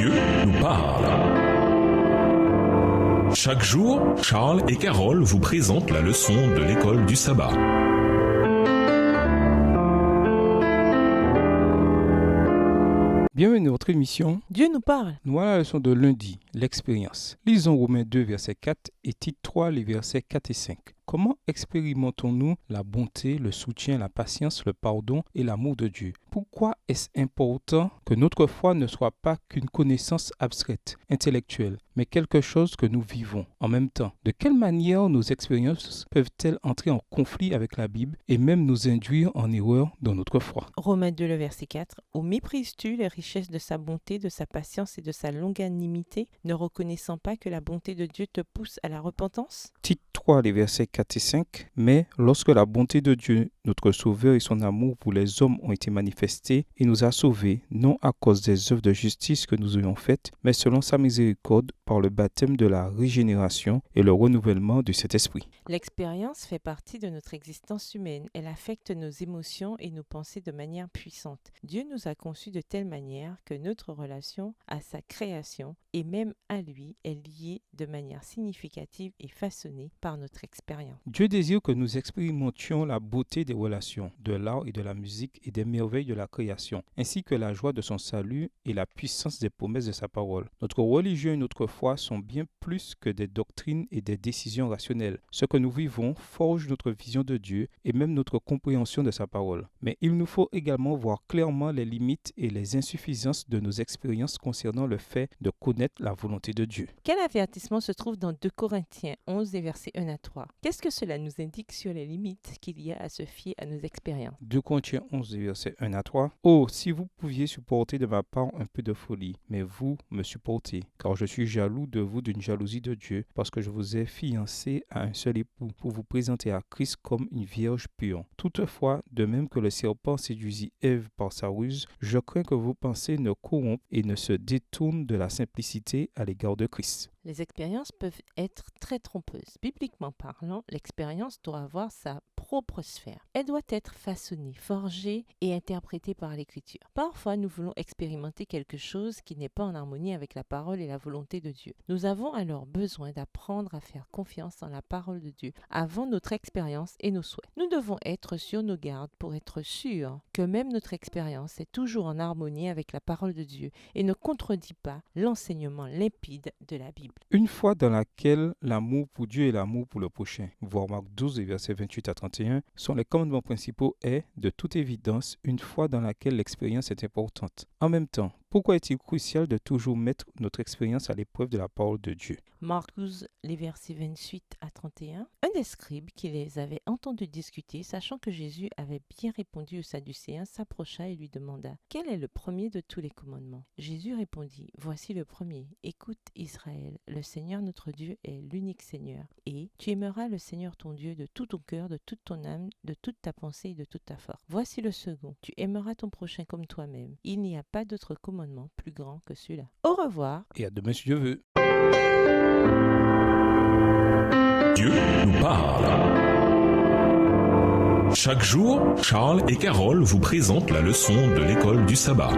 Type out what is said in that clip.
Dieu nous parle. Chaque jour, Charles et Carole vous présentent la leçon de l'école du sabbat. Bienvenue à notre émission. Dieu nous parle. Nous voilà la leçon de lundi, l'expérience. Lisons Romains 2, verset 4 et Tite 3, les versets 4 et 5. Comment expérimentons-nous la bonté, le soutien, la patience, le pardon et l'amour de Dieu? Pourquoi est-ce important que notre foi ne soit pas qu'une connaissance abstraite, intellectuelle, mais quelque chose que nous vivons en même temps? De quelle manière nos expériences peuvent-elles entrer en conflit avec la Bible et même nous induire en erreur dans notre foi? Romains 2, le verset 4. Ou méprises-tu les richesses de sa bonté, de sa patience et de sa longanimité, ne reconnaissant pas que la bonté de Dieu te pousse à la repentance? Tite 3, les versets 4 et 5. Mais lorsque la bonté de Dieu, notre Sauveur, et son amour pour les hommes ont été manifestés, il nous a sauvés, non à cause des œuvres de justice que nous ayons faites, mais selon sa miséricorde, par le baptême de la régénération et le renouvellement du Saint-Esprit. L'expérience fait partie de notre existence humaine. Elle affecte nos émotions et nos pensées de manière puissante. Dieu nous a conçus de telle manière que notre relation à sa création et même à lui est liée de manière significative et façonnée par notre expérience. Dieu désire que nous expérimentions la beauté des relations, de l'art et de la musique et des merveilles de la création, ainsi que la joie de son salut et la puissance des promesses de sa parole. Notre religion et notre foi sont bien plus que des doctrines et des décisions rationnelles. Ce que nous vivons forge notre vision de Dieu et même notre compréhension de sa parole. Mais il nous faut également voir clairement les limites et les insuffisances de nos expériences concernant le fait de connaître la volonté de Dieu. Quel avertissement se trouve dans 2 Corinthiens 11 et versets 1 à 3? Qu'est-ce que cela nous indique sur les limites qu'il y a à se fier à nos expériences? 2 Corinthiens 11 et versets 1 à 3. Oh, si vous pouviez supporter de ma part un peu de folie, mais vous me supportez, car je suis jaloux de vous d'une jalousie de Dieu, parce que je vous ai fiancé à un seul époux, pour vous présenter à Christ comme une vierge pure. Toutefois, de même que le serpent séduisit Ève par sa ruse, je crains que vos pensées ne corrompent et ne se détournent de la simplicité à l'égard de Christ. Les expériences peuvent être très trompeuses. Bibliquement parlant, l'expérience doit avoir sa propre sphère. Elle doit être façonnée, forgée et interprétée par l'Écriture. Parfois, nous voulons expérimenter quelque chose qui n'est pas en harmonie avec la parole et la volonté de Dieu. Nous avons alors besoin d'apprendre à faire confiance en la parole de Dieu avant notre expérience et nos souhaits. Nous devons être sur nos gardes pour être sûrs que même notre expérience est toujours en harmonie avec la parole de Dieu et ne contredit pas l'enseignement limpide de la Bible. Une foi dans laquelle l'amour pour Dieu et l'amour pour le prochain, voir Marc 12 et versets 28 à 31, sont les commandements principaux est, de toute évidence, une foi dans laquelle l'expérience est importante. En même temps, pourquoi est-il crucial de toujours mettre notre expérience à l'épreuve de la parole de Dieu? Marc 12, les versets 28 à 31. Un des scribes qui les avait entendus discuter, sachant que Jésus avait bien répondu aux Sadducéens, s'approcha et lui demanda « Quel est le premier de tous les commandements ?» Jésus répondit « Voici le premier. Écoute Israël, le Seigneur notre Dieu est l'unique Seigneur. Et tu aimeras le Seigneur ton Dieu de tout ton cœur, de toute ton âme, de toute ta pensée et de toute ta force. Voici le second. Tu aimeras ton prochain comme toi-même. Il n'y a pas d'autre commandement plus grand que celui-là. » Au revoir. Et à demain si Dieu veut. Dieu nous parle. Chaque jour, Charles et Carole vous présentent la leçon de l'école du sabbat.